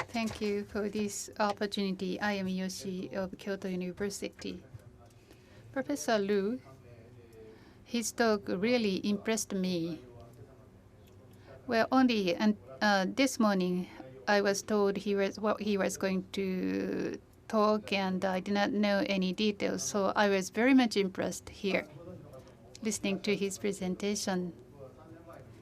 Thank you for this opportunity. I am Iiyoshi of Kyoto University. Professor Liu, his talk really impressed me. Well, only this morning I was told what he was going to talk, and I did not know any details. So I was very much impressed here, listening to his presentation.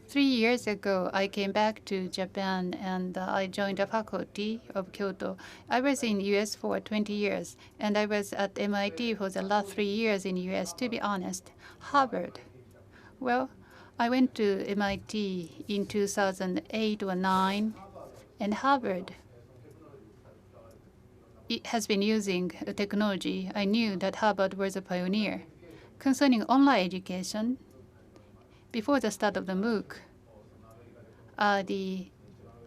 3 years ago, I came back to Japan and I joined the faculty of Kyoto. I was in US for 20 years, and I was at MIT for the last 3 years in US, to be honest. Harvard. Well, I went to MIT in 2008 or 9, and Harvard it has been using technology. I knew that Harvard was a pioneer. Concerning online education, before the start of the MOOC, the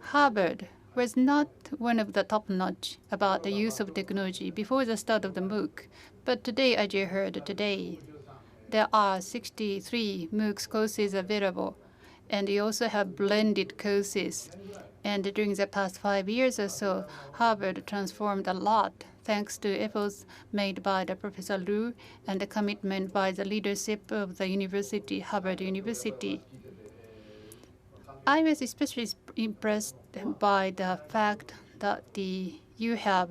Harvard was not one of the top-notch about the use of technology before the start of the MOOC. But today, as you heard today, there are 63 MOOC courses available, and we also have blended courses. And during the past 5 years or so, Harvard transformed a lot thanks to efforts made by the Professor Liu and the commitment by the leadership of the university, Harvard University. I was especially impressed by the fact that you have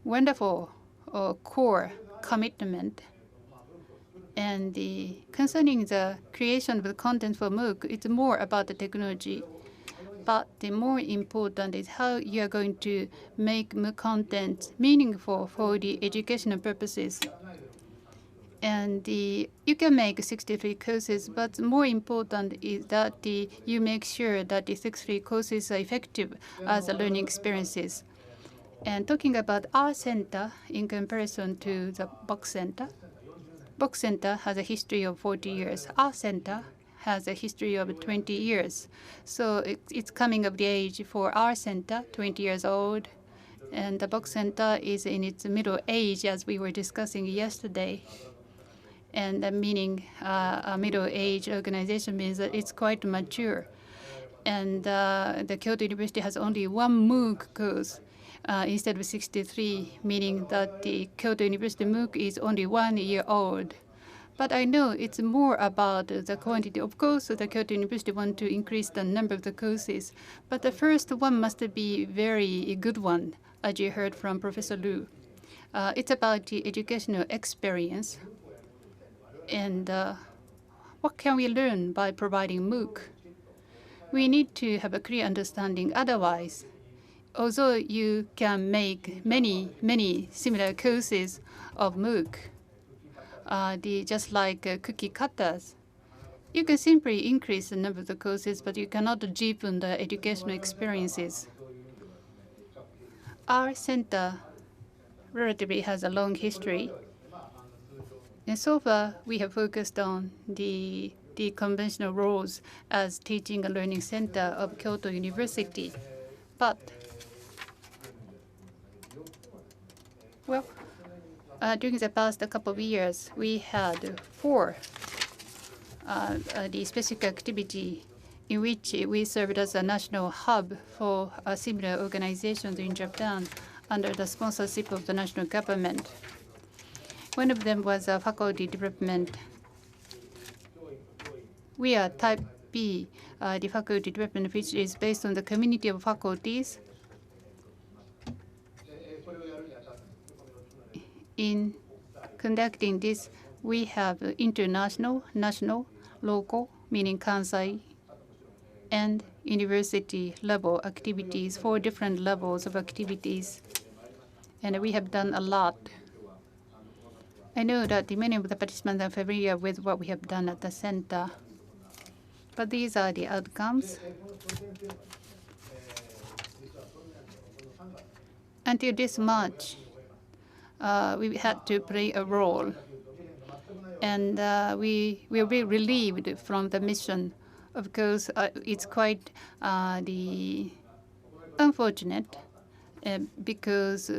wonderful core commitment. And concerning the creation of the content for MOOC, it's more about the technology. But the more important is how you are going to make MOOC content meaningful for the educational purposes. And you can make 63 courses, but more important is that you make sure that the 63 courses are effective as learning experiences. And talking about our center in comparison to the Box Center, Box Center has a history of 40 years. Our center has a history of 20 years. So it's coming of the age for our center, 20 years old. And the Box Center is in its middle age, as we were discussing yesterday. And meaning a middle-aged organization means that it's quite mature. And the Kyoto University has only one MOOC course instead of 63, meaning that the Kyoto University MOOC is only 1 year old. But I know it's more about the quantity. Of course, the Kyoto University wants to increase the number of the courses, but the first one must be very good one, as you heard from Professor Liu. It's about the educational experience. And what can we learn by providing MOOC? We need to have a clear understanding. Otherwise, although you can make many similar courses of MOOC, just like cookie cutters, you can simply increase the number of the courses, but you cannot deepen the educational experiences. Our center relatively has a long history. And so far, we have focused on the conventional roles as teaching and learning center of Kyoto University. But, well, during the past couple of years, we had 4 the specific activity in which we served as a national hub for similar organizations in Japan under the sponsorship of the national government. One of them was faculty development. We are Type B, the faculty development, which is based on the community of faculties. In conducting this, we have international, national, local, meaning Kansai, and university level activities, 4 different levels of activities. And we have done a lot. I know that many of the participants are familiar with what we have done at the center. But these are the outcomes. Until this March, we had to play a role. And we will be relieved from the mission. Of course, it's quite unfortunate because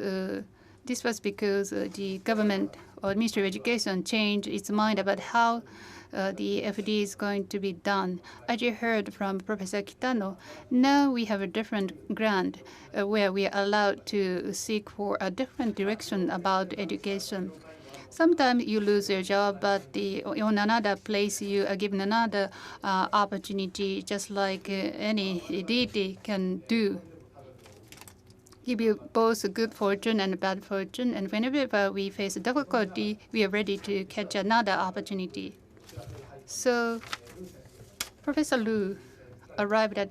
this was because the government or Ministry of Education changed its mind about how the FD is going to be done. As you heard from Professor Kitano, now we have a different grant where we are allowed to seek for a different direction about education. Sometimes you lose your job, but on another place you are given another opportunity, just like any deity can do. Give you both good fortune and bad fortune, and whenever we face difficulty, we are ready to catch another opportunity. So Professor Liu arrived at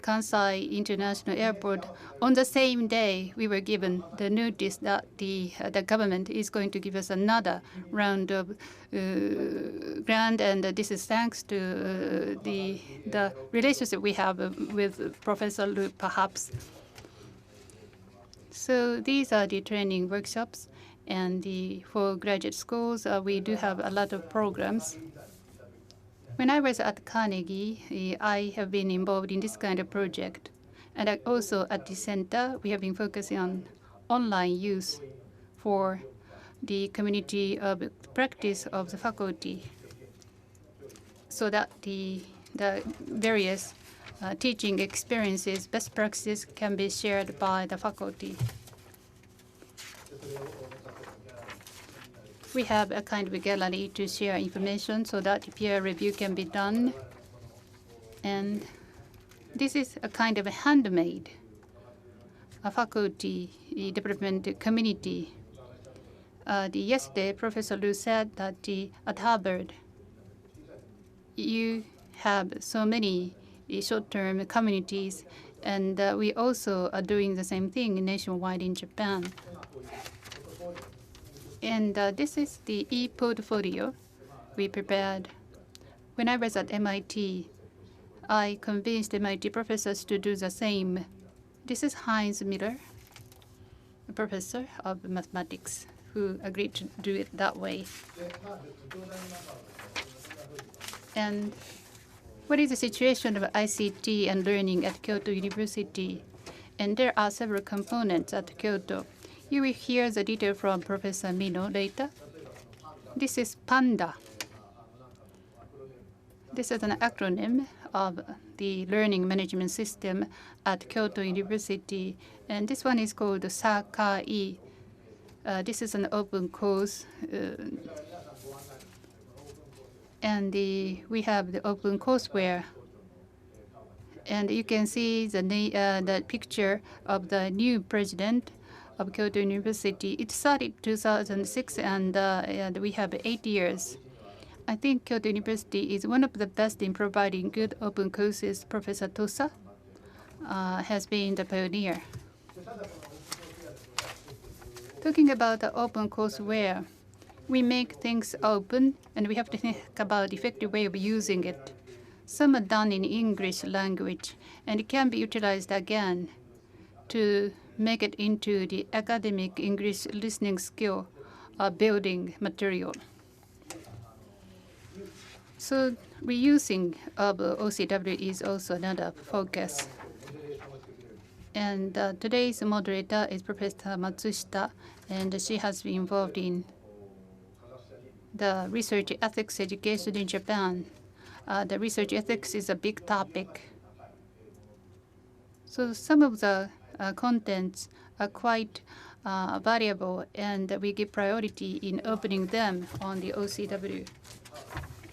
Kansai International Airport. On the same day, we were given the notice that the government is going to give us another round of grant, and this is thanks to the relationship we have with Professor Liu, perhaps. So these are the training workshops, and for graduate schools, we do have a lot of programs. When I was at Carnegie, I have been involved in this kind of project. And also at the center, we have been focusing on online use for the community of practice of the faculty, so that the various teaching experiences, best practices can be shared by the faculty. We have a kind of a gallery to share information so that peer review can be done. And this is a kind of a handmade faculty development community. Yesterday, Professor Liu said that at Harvard, you have so many short-term communities, and we also are doing the same thing nationwide in Japan. And this is the e-portfolio we prepared. When I was at MIT, I convinced MIT professors to do the same. This is Heinz Miller, a professor of mathematics, who agreed to do it that way. And what is the situation of ICT and learning at Kyoto University? And there are several components at Kyoto. You will hear the detail from Professor Mino later. This is PANDA. This is an acronym of the learning management system at Kyoto University. And this one is called Sakai. This is an open course. And we have the open courseware. And you can see the picture of the new president of Kyoto University. It started 2006, and we have 8 years. I think Kyoto University is one of the best in providing good open courses. Professor Tosa has been the pioneer. Talking about the open courseware, we make things open, and we have to think about the effective way of using it. Some are done in English language, and it can be utilized again to make it into the academic English listening skill building material. So reusing of OCW is also another focus. And today's moderator is Professor Matsushita, and she has been involved in the research ethics education in Japan. The research ethics is a big topic. So some of the contents are quite valuable, and we give priority in opening them on the OCW.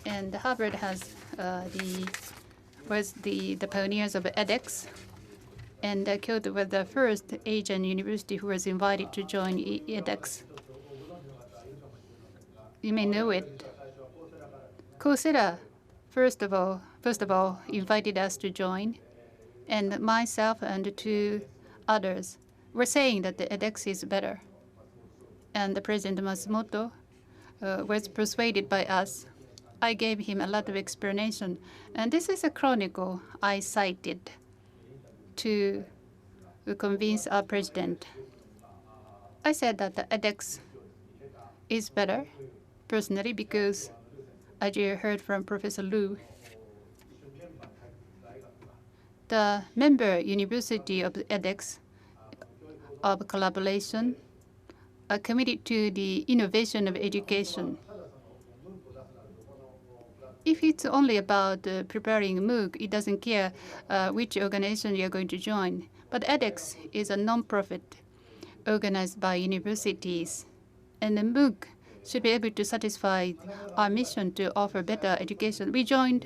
And Harvard was the pioneers of edX, and Kyoto was the first Asian university who was invited to join edX. You may know it. Coursera, first of all, invited us to join, and myself and 2 others were saying that the edX is better. And the President Matsumoto was persuaded by us. I gave him a lot of explanation, and this is a chronicle I cited to convince our president. I said that the edX is better, personally, because, as you heard from Professor Liu, the member university of the edX of collaboration are committed to the innovation of education. If it's only about preparing a MOOC, it doesn't care which organization you're going to join. But edX is a non-profit organized by universities. And the MOOC should be able to satisfy our mission to offer better education. We joined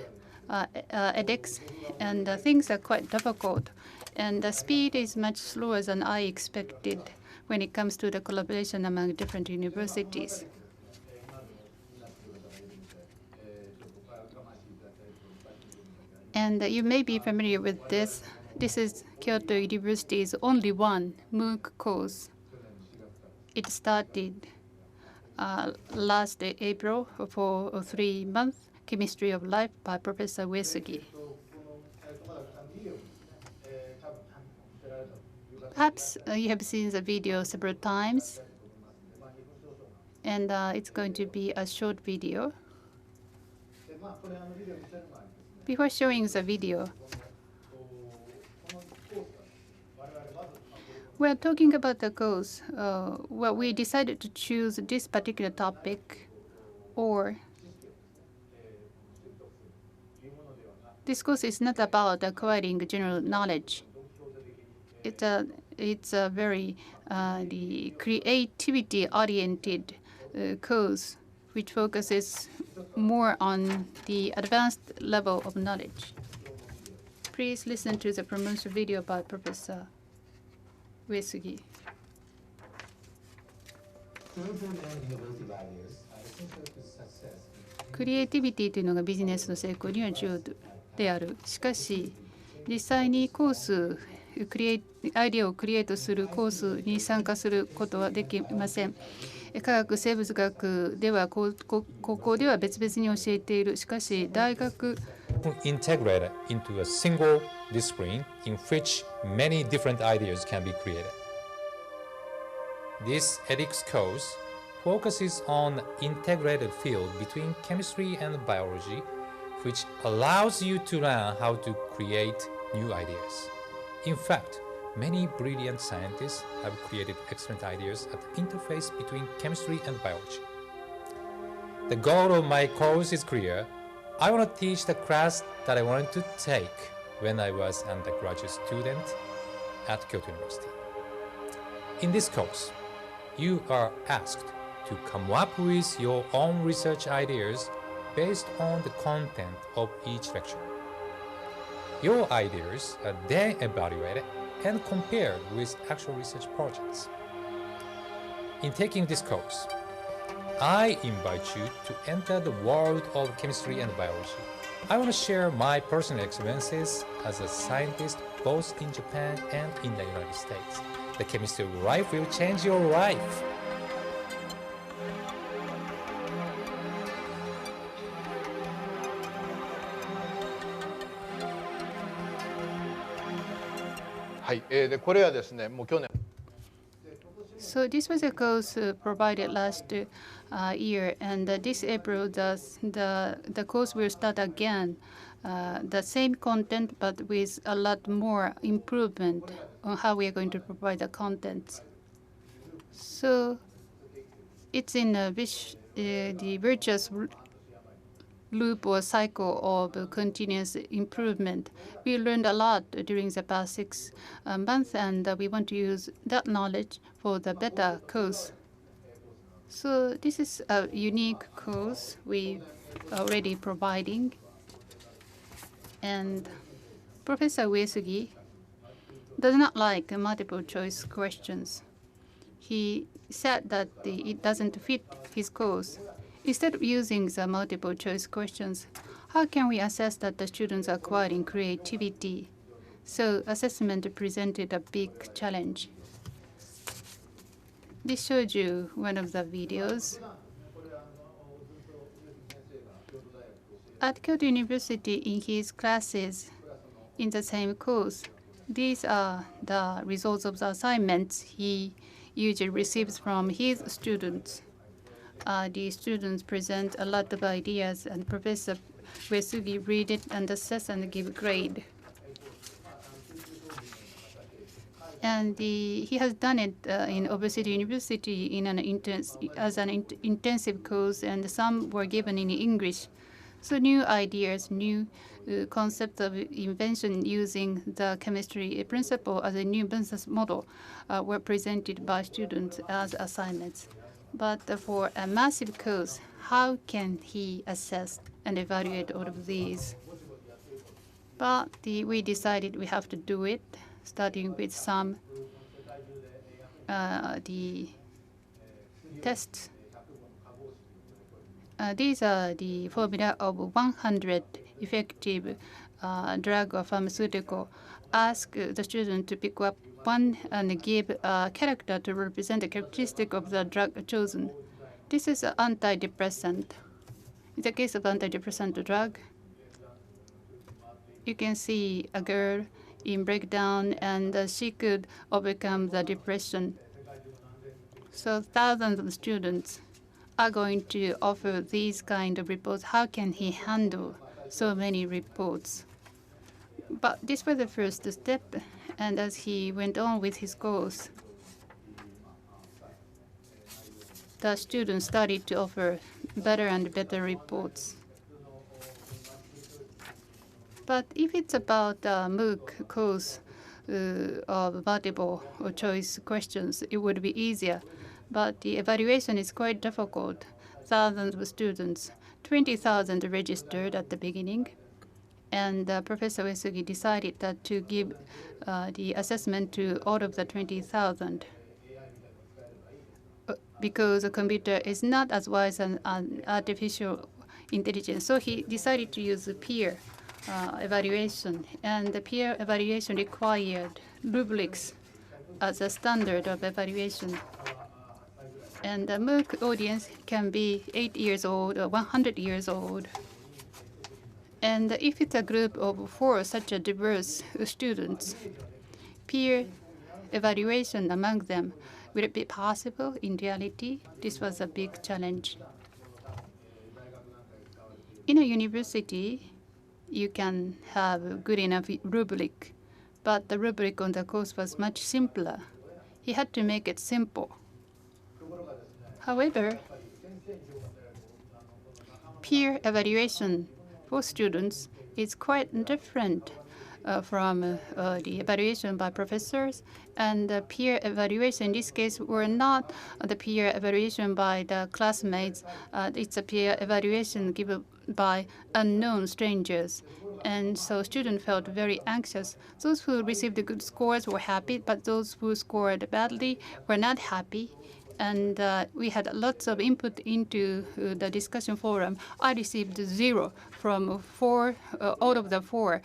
edX, and things are quite difficult. And the speed is much slower than I expected when it comes to the collaboration among different universities. And you may be familiar with this. This is Kyoto University's only one MOOC course. It started last April for 3 months, Chemistry of Life by Professor Uesugi. Perhaps you have seen the video several times, and it's going to be a short video. Before showing the video, we're talking about the course. Well, we decided to choose this particular topic, or this course is not about acquiring general knowledge. It's a very the creativity-oriented course, which focuses more on the advanced level of knowledge. Please listen to the promotion video by Professor Uesugi. Creativity というのがビジネスの成功には重要である。しかし、実際にコースアイデアをクリエイトするコースに参加することはできません。科学、生物学では高校では別々に教えている。しかし大学 integrated into a single discipline in which many different ideas can be created. This ethics course focuses on integrated field between chemistry and biology, which allows you to learn how to create new ideas. In fact, many brilliant scientists have created excellent ideas at the interface between chemistry and biology. The goal of my course is clear. I want to teach the class that I wanted to take when I was an undergraduate student at Kyoto University. In this course, you are asked to come up with your own research ideas based on the content of each lecture. Your ideas are then evaluated and compared with actual research projects. In taking this course, I invite you to enter the world of chemistry and biology. I want to share my personal experiences as a scientist both in Japan and in the United States. The chemistry of life will change your life. はい、でこれはですね、もう去年。So this was a course provided last year, and this April the course will start again. The same content, but with a lot more improvement on how we are going to provide the content. So it's in the virtuous loop or cycle of continuous improvement. We learned a lot during the past 6 months, and we want to use that knowledge for the better course. So this is a unique course we are already providing. And Professor Uesugi does not like multiple choice questions. He said that it doesn't fit his course. Instead of using the multiple choice questions, how can we assess that the students are acquiring creativity? So assessment presented a big challenge. This shows you one of the videos. At Kyoto University, in his classes in the same course, these are the results of the assignments he usually receives from his students. The students present a lot of ideas, and Professor Uesugi read it and assess and give grade. And he has done it in Obesity University in an intensive course, and some were given in English. So new ideas, new concepts of invention using the chemistry principle as a new business model were presented by students as assignments. But for a massive course, how can he assess and evaluate all of these? But we decided we have to do it, starting with some the tests. These are the formula of 100 effective drug or pharmaceutical. Ask the student to pick up one and give a character to represent the characteristic of the drug chosen. This is an antidepressant. In the case of antidepressant drug, you can see a girl in breakdown, and she could overcome the depression. So thousands of students are going to offer these kind of reports. How can he handle so many reports? But this was the first step, and as he went on with his course, the students started to offer better and better reports. But if it's about a MOOC course of multiple choice questions, it would be easier. But the evaluation is quite difficult. Thousands of students, 20,000 registered at the beginning. And Professor Uesugi decided that to give the assessment to all of the 20,000 because a computer is not as wise as an artificial intelligence. So he decided to use peer evaluation. And the peer evaluation required rubrics as a standard of evaluation. And the MOOC audience can be 8 years old or 100 years old. And if it's a group of 4 such a diverse students, peer evaluation among them, will it be possible in reality? This was a big challenge. In a university, you can have a good enough rubric, but the rubric on the course was much simpler. He had to make it simple. However, peer evaluation for students is quite different from the evaluation by professors, and the peer evaluation in this case were not the peer evaluation by the classmates. It's a peer evaluation given by unknown strangers. And so students felt very anxious. Those who received the good scores were happy, but those who scored badly were not happy. And we had lots of input into the discussion forum. I received 0 from 4, out of the 4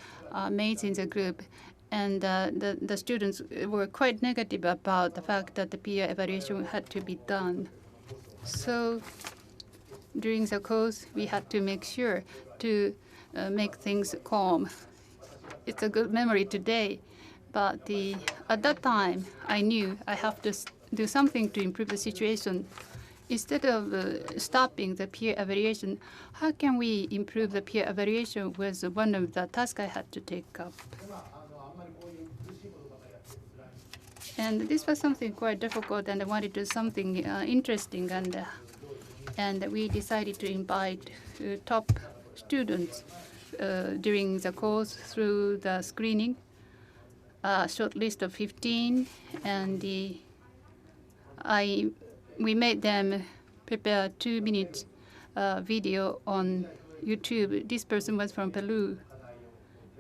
mates in the group. And the students were quite negative about the fact that the peer evaluation had to be done. So during the course, we had to make sure to make things calm. It's a good memory today. But at that time, I knew I have to do something to improve the situation. Instead of stopping the peer evaluation, how can we improve the peer evaluation was one of the tasks I had to take up. And this was something quite difficult, and I wanted to do something interesting, and we decided to invite top students during the course through the screening, a short list of 15, and we made them prepare a 2-minute video on YouTube. This person was from Peru,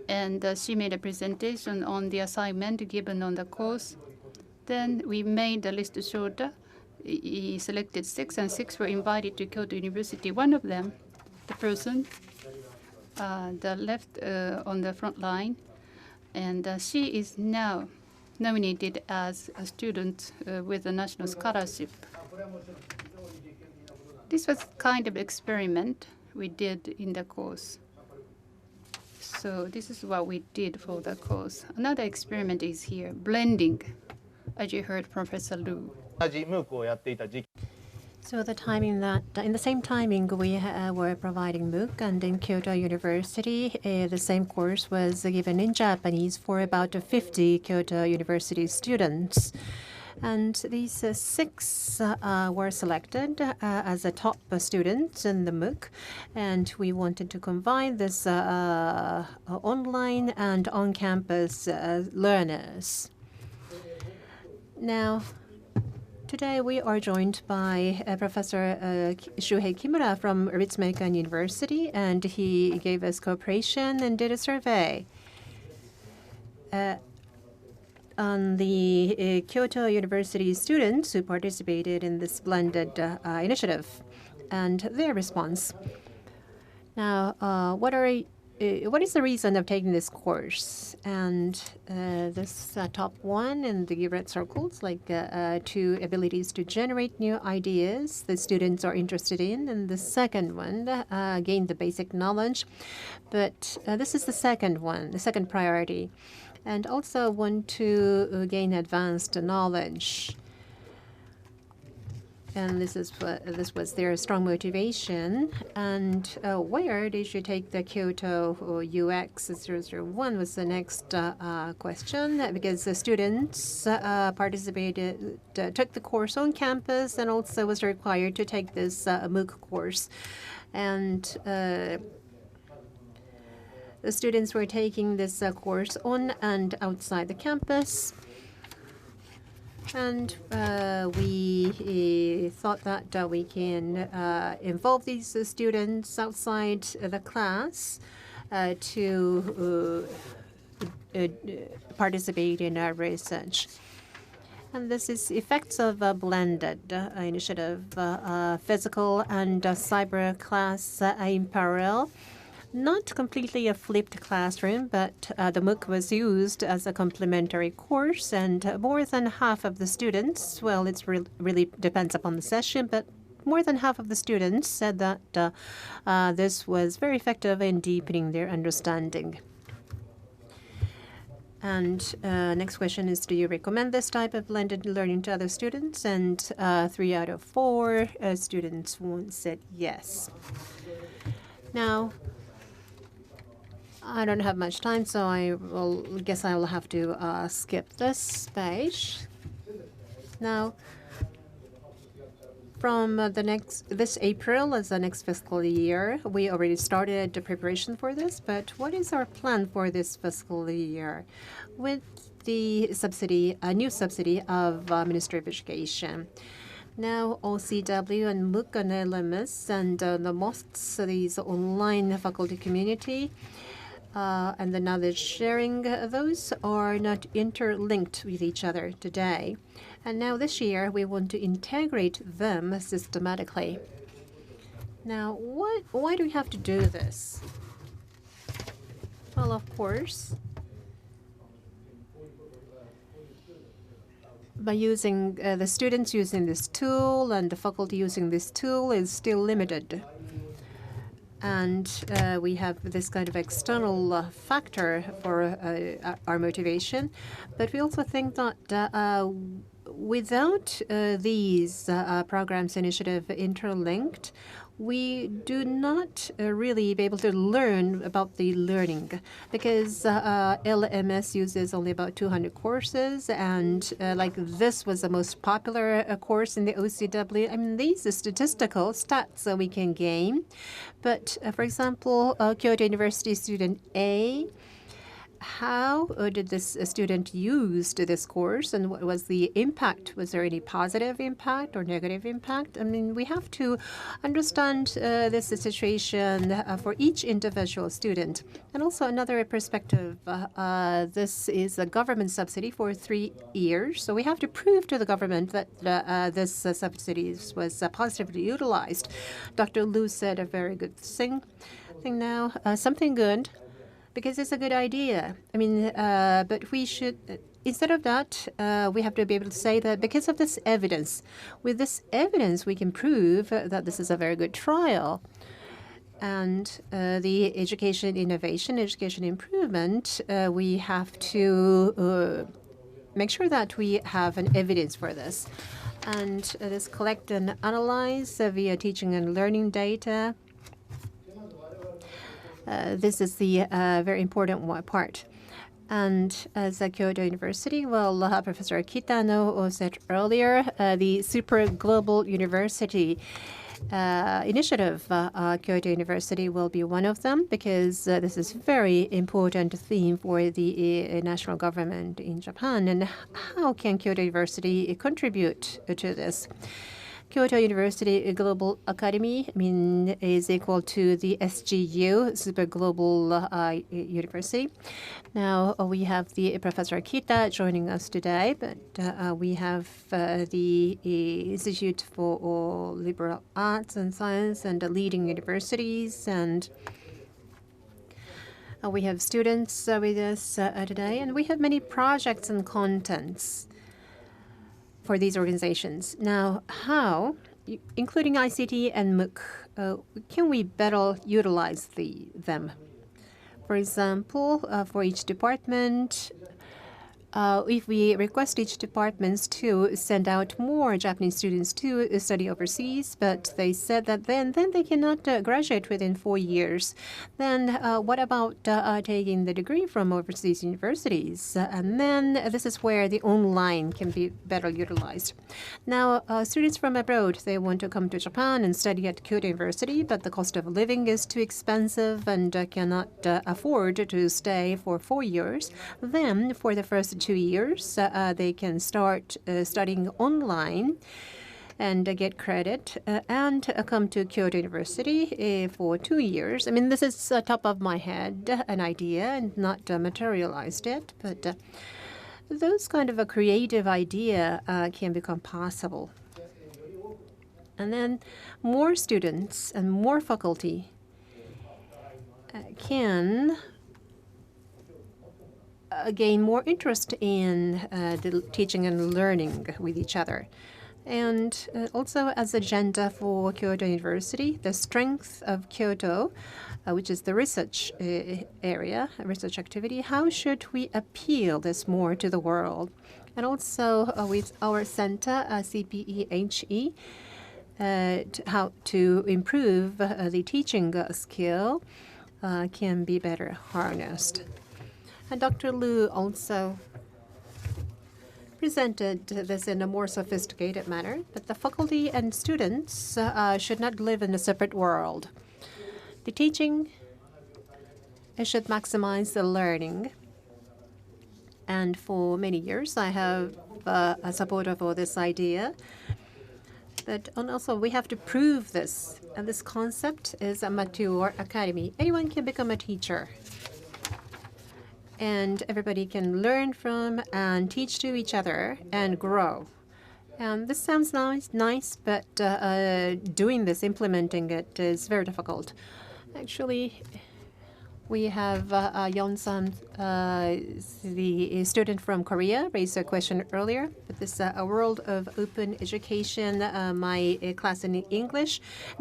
and she made a presentation on the assignment given on the course. Then we made the list shorter. He selected 6, and 6 were invited to Kyoto University. One of them, the person, the left on the front line, and she is now nominated as a student with a national scholarship. This was kind of experiment we did in the course. So this is what we did for the course. Another experiment is here, blending, as you heard Professor Liu. So the timing that in the same timing we were providing MOOC, and in Kyoto University the same course was given in Japanese for about 50 Kyoto University students. And these 6 were selected as the top students in the MOOC, and we wanted to combine this online and on-campus learners. Now, today we are joined by Professor Shuhei Kimura from Ritsumeikan University, and he gave us cooperation and did a survey on the Kyoto University students who participated in this blended initiative and their response. Now, what is the reason of taking this course? And this top one in the red circles, like 2 abilities to generate new ideas the students are interested in, and the second one, gain the basic knowledge. But this is the second one, the second priority. And also want to gain advanced knowledge. And this was their strong motivation. And where did you take the Kyoto UX 001 was the next question, because the students participated, took the course on campus, and also was required to take this MOOC course. And the students were taking this course on and outside the campus. And we thought that we can involve these students outside the class to participate in our research. And this is effects of a blended initiative, physical and cyber class in parallel. Not completely a flipped classroom, but the MOOC was used as a complementary course, and more than half of the students, well, it really depends upon the session, but more than half of the students said that this was very effective in deepening their understanding. And next question is, do you recommend this type of blended learning to other students? And 3 out of 4 students said yes. Now, I don't have much time, so I guess I will have to skip this page. Now, from this April as the next fiscal year, we already started the preparation for this. But what is our plan for this fiscal year with the subsidy, a new subsidy of Ministry of Education? Now, OCW and MOOC and LMS and the MOOCs, these online faculty community, and the knowledge sharing, those are not interlinked with each other today. And now this year, we want to integrate them systematically. Now, why do we have to do this? Well, of course, by using the students using this tool and the faculty using this tool is still limited. And we have this kind of external factor for our motivation. But we also think that without these programs initiative interlinked, we do not really be able to learn about the learning, because LMS uses only about 200 courses, and like this was the most popular course in the OCW. I mean, these are statistical stats that we can gain. But for example, Kyoto University student A, how did this student use this course, and what was the impact? Was there any positive impact or negative impact? I mean, we have to understand this situation for each individual student. And also another perspective, this is a government subsidy for 3 years. So we have to prove to the government that this subsidy was positively utilized. Dr. Liu said a very good thing now, something good, because it's a good idea. I mean, but we should, instead of that, we have to be able to say that because of this evidence, with this evidence, we can prove that this is a very good trial. And the education innovation, education improvement, we have to make sure that we have an evidence for this. And this collect and analyze via teaching and learning data. This is the very important part. And as Kyoto University, well, Professor Kitano said earlier, the Super Global University initiative, Kyoto University will be one of them, because this is very important theme for the national government in Japan. And how can Kyoto University contribute to this? Kyoto University Global Academy, is equal to the SGU, Super Global University. Now we have the Professor Kita joining us today, but we have the Institute for Liberal Arts and Science and the leading universities, and we have students with us today, and we have many projects and contents for these organizations. Now, how, including ICT and MOOC, can we better utilize them? For example, for each department, if we request each departments to send out more Japanese students to study overseas, but they said that then they cannot graduate within 4 years, then what about taking the degree from overseas universities? And then this is where the online can be better utilized. Now, students from abroad, they want to come to Japan and study at Kyoto University, but the cost of living is too expensive and cannot afford to stay for 4 years. Then, for the first 2 years, they can start studying online and get credit and come to Kyoto University for 2 years. This is top of my head, an idea, and not materialized yet, but those kind of a creative idea can become possible. And then more students and more faculty can gain more interest in the teaching and learning with each other. And also as agenda for Kyoto University, the strength of Kyoto, which is the research area, research activity, how should we appeal this more to the world? And also with our center, CPEHE, how to improve the teaching skill can be better harnessed. And Dr. Liu also presented this in a more sophisticated manner, but the faculty and students should not live in a separate world. The teaching should maximize the learning. And for many years, I have a supporter for this idea. But also, we have to prove this. And this concept is a mature academy. Anyone can become a teacher. And everybody can learn from and teach to each other and grow. And this sounds nice, but doing this, implementing it, is very difficult. Actually, we have Yeon-san, the student from Korea, raised a question earlier. But this a world of open education, my class in English.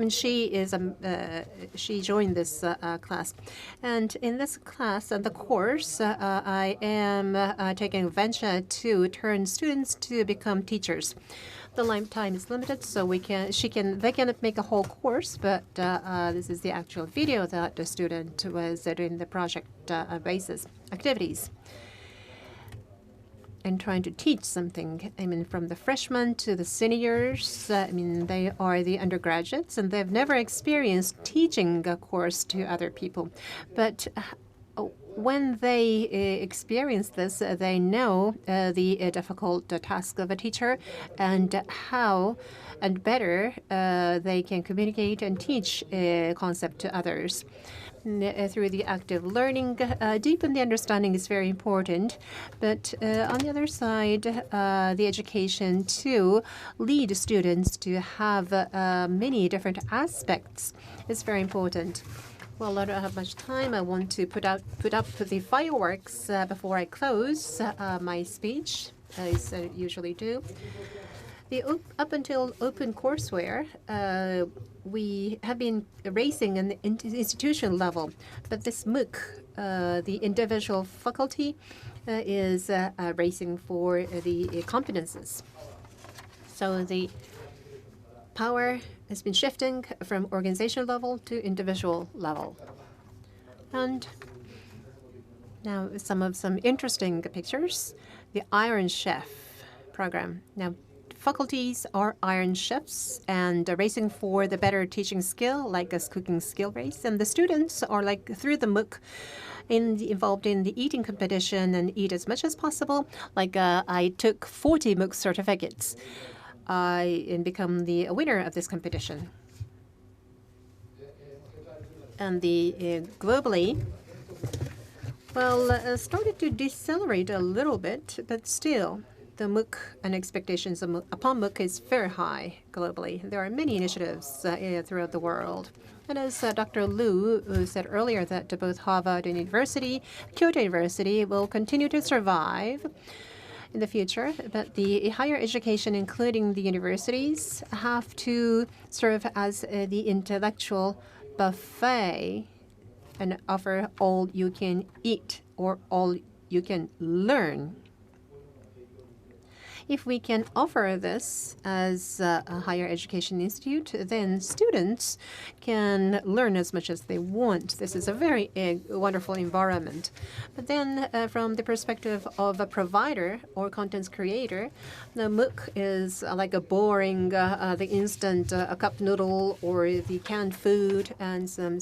She joined this class, and in this class, the course, I am taking a venture to turn students to become teachers. The lifetime is limited, so they cannot make a whole course, but this is the actual video that the student was doing the project basis activities and trying to teach something. From the freshmen to the seniors, they are the undergraduates and they've never experienced teaching a course to other people. But when they experience this, they know the difficult task of a teacher and how and better they can communicate and teach a concept to others. Through the active learning, deepen the understanding is very important. But on the other side, the education to lead students to have many different aspects is very important. Well, I don't have much time. I want to put up the fireworks before I close my speech, as I usually do. Up until open courseware, we have been racing an institution level, but this MOOC, the individual faculty, is racing for the competences. So the power has been shifting from organizational level to individual level. And now some interesting pictures. The Iron Chef program. Now, faculties are iron chefs and racing for the better teaching skill, like a cooking skill race. And the students are like through the MOOC involved in the eating competition and eat as much as possible. Like I took 40 MOOC certificates and become the winner of this competition. And the globally, well, started to decelerate a little bit, but still, the MOOC and expectations upon MOOC is very high globally. There are many initiatives throughout the world. And as Dr. Liu said earlier, that both Harvard and Kyoto University will continue to survive in the future, but the higher education, including the universities, have to serve as the intellectual buffet and offer all you can eat or all you can learn. If we can offer this as a higher education institute, then students can learn as much as they want. This is a very wonderful environment. But then from the perspective of a provider or contents creator, the MOOC is like a boring, the instant cup noodle or the canned food. And some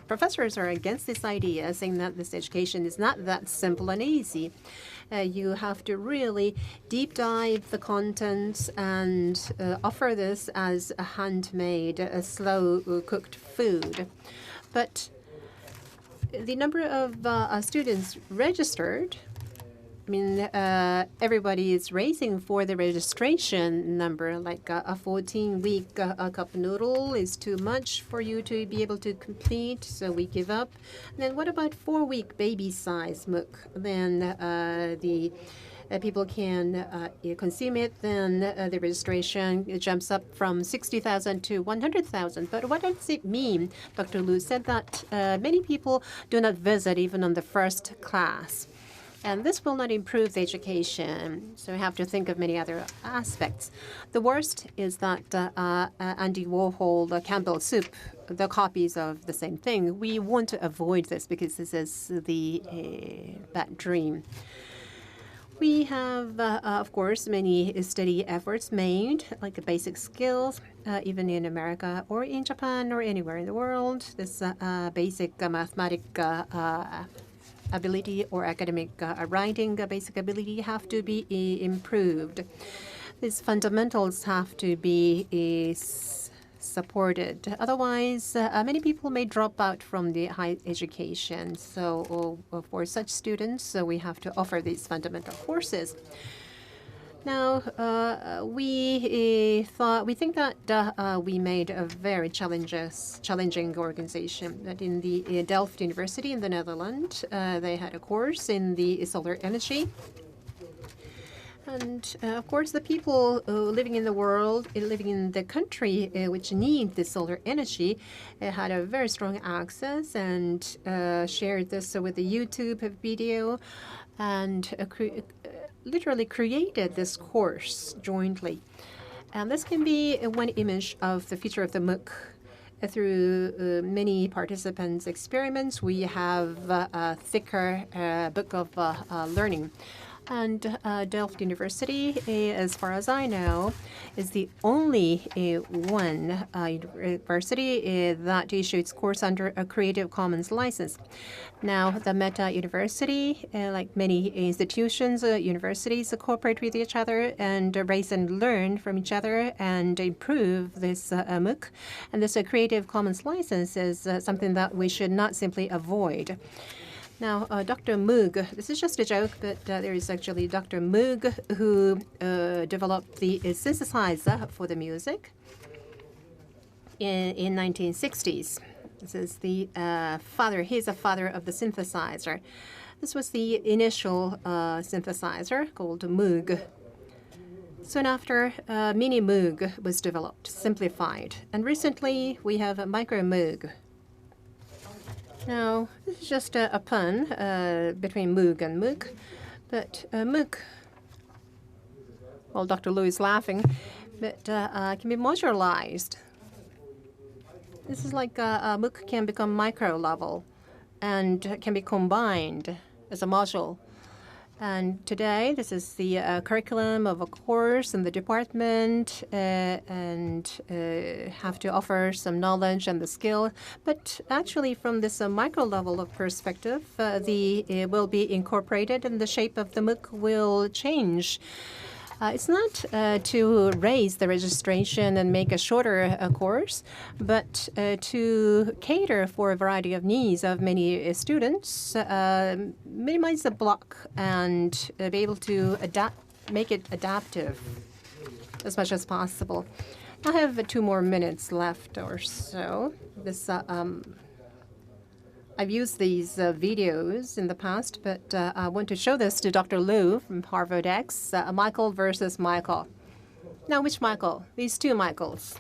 professors are against this idea, saying that this education is not that simple and easy. You have to really deep dive the contents and offer this as a handmade, slow cooked food. But the number of students registered, I mean, everybody is racing for the registration number. Like a 14-week cup noodle is too much for you to be able to complete, so we give up. And then what about 4-week baby size MOOC? Then the people can consume it. Then the registration jumps up from 60,000 to 100,000. But what does it mean? Dr. Liu said that many people do not visit even on the first class. And this will not improve the education, so we have to think of many other aspects. The worst is that Andy Warhol, Campbell Soup, the copies of the same thing. We want to avoid this because this is the bad dream. We have, of course, many study efforts made, like the basic skills, even in America or in Japan or anywhere in the world. This basic mathematical ability or academic writing basic ability have to be improved. These fundamentals have to be supported. Otherwise, many people may drop out from the higher education. So for such students, we have to offer these fundamental courses. Now, we think that we made a very challenging organization. That in the Delft University in the Netherlands, they had a course in the solar energy. And of course, the people living in the world, living in the country which need the solar energy, had a very strong access and shared this with the YouTube video and literally created this course jointly. And this can be one image of the future of the MOOC. Through many participants' experiments, we have a thicker book of learning. And Delft University, as far as I know, is the only one university that issues its course under a Creative Commons license. Now, the Meta University, like many institutions, universities, cooperate with each other and raise and learn from each other and improve this MOOC. And this Creative Commons license is something that we should not simply avoid. Now, Dr. Moog, this is just a joke, but there is actually Dr. Moog who developed the synthesizer for the music in 1960s. This is the father. He's a father of the synthesizer. This was the initial synthesizer called Moog. Soon after, Mini Moog was developed, simplified. And recently, we have a Micro Moog. Now, this is just a pun between Moog and MOOC, but MOOC Well, Dr. Liu is laughing, but can be modularized. This is like a MOOC can become micro level and can be combined as a module. And today, this is the curriculum of a course in the department and have to offer some knowledge and the skill. But actually, from this micro level of perspective, it will be incorporated and the shape of the MOOC will change. It's not to raise the registration and make a shorter course, but to cater for a variety of needs of many students, minimize the block, and be able to make it adaptive as much as possible. I have 2 more minutes left or so. This I've used these videos in the past, but I want to show this to Dr. Liu from Harvard X, Michael versus Michael. Now, which Michael? These 2 Michaels.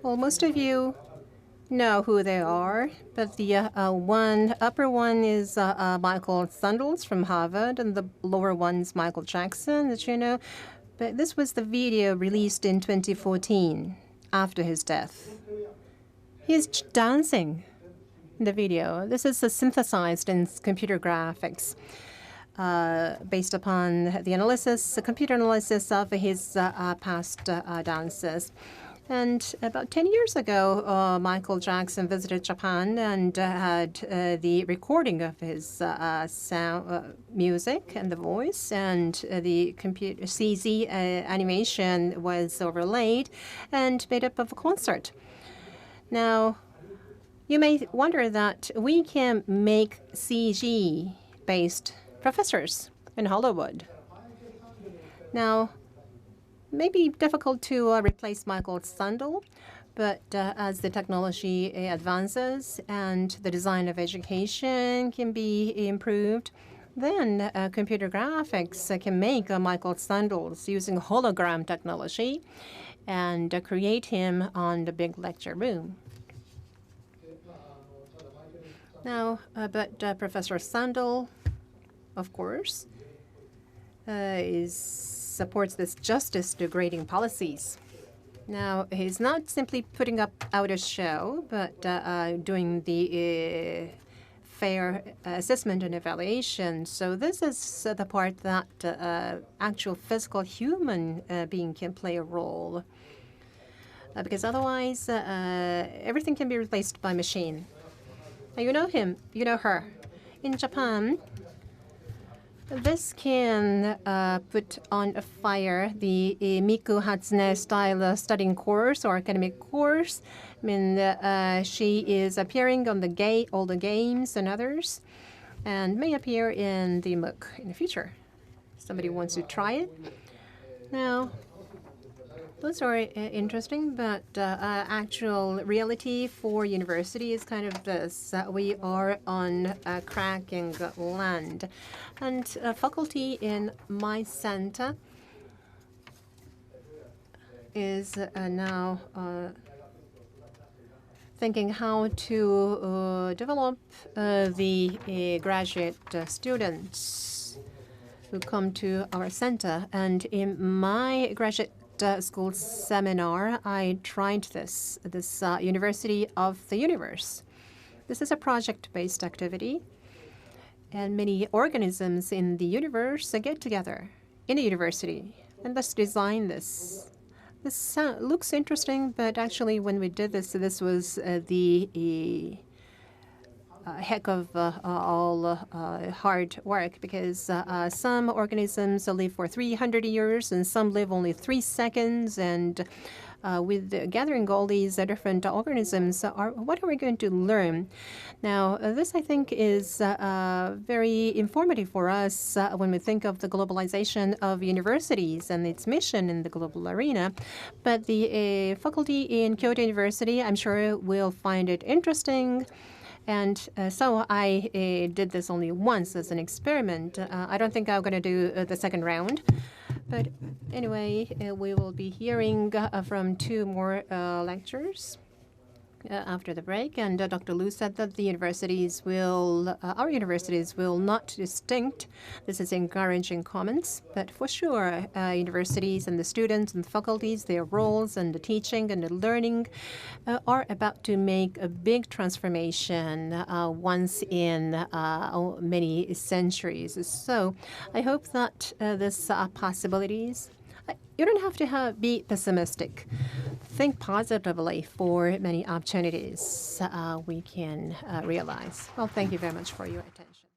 Well, most of you know who they are, but the upper one is Michael Sandels from Harvard, and the lower one's Michael Jackson, that you know. But this was the video released in 2014 after his death. He's dancing in the video. This is synthesized in computer graphics based upon the computer analysis of his past dances. And about 10 years ago, Michael Jackson visited Japan and had the recording of his music and the voice, and the computer CG animation was overlaid and made up of a concert. Now, you may wonder that we can make CG-based professors in Hollywood. Now, maybe difficult to replace Michael Sandel, but as the technology advances and the design of education can be improved, then computer graphics can make Michael Sandels using hologram technology and create him on the big lecture room. Now, but Professor Sandel, of course, supports this justice-degrading policies. Now, he's not simply putting out a show, but doing the fair assessment and evaluation. So this is the part that actual physical human being can play a role. Because otherwise, everything can be replaced by machine. Now, you know him, you know her. In Japan, this can put on a fire the Miku Hatsune style studying course or academic course. I mean, she is appearing on all the games and others, and may appear in the MOOC in the future. Somebody wants to try it? Now, those are interesting, but actual reality for university is kind of this. We are on cracking land. And faculty in my center is now thinking how to develop the graduate students who come to our center. And in my graduate school seminar, I tried this University of the Universe. This is a project-based activity, and many organisms in the universe get together in a university, and let's design this. This looks interesting, but actually when we did this, this was the heck of all hard work, because some organisms live for 300 years and some live only 3 seconds. And with gathering all these different organisms, what are we going to learn? Now, this, I think, is very informative for us when we think of the globalization of universities and its mission in the global arena. But the faculty in Kyoto University, I'm sure, will find it interesting. And so I did this only once as an experiment. I don't think I'm going to do the second round. But anyway, we will be hearing from 2 more lectures after the break. And Dr. Liu said that our universities will not distinct. This is encouraging comments, but for sure, universities and the students and the faculties, their roles and the teaching and the learning are about to make a big transformation once in many centuries. So I hope that this possibilities. You don't have to be pessimistic. Think positively for many opportunities we can realize. Well, thank you very much for your attention.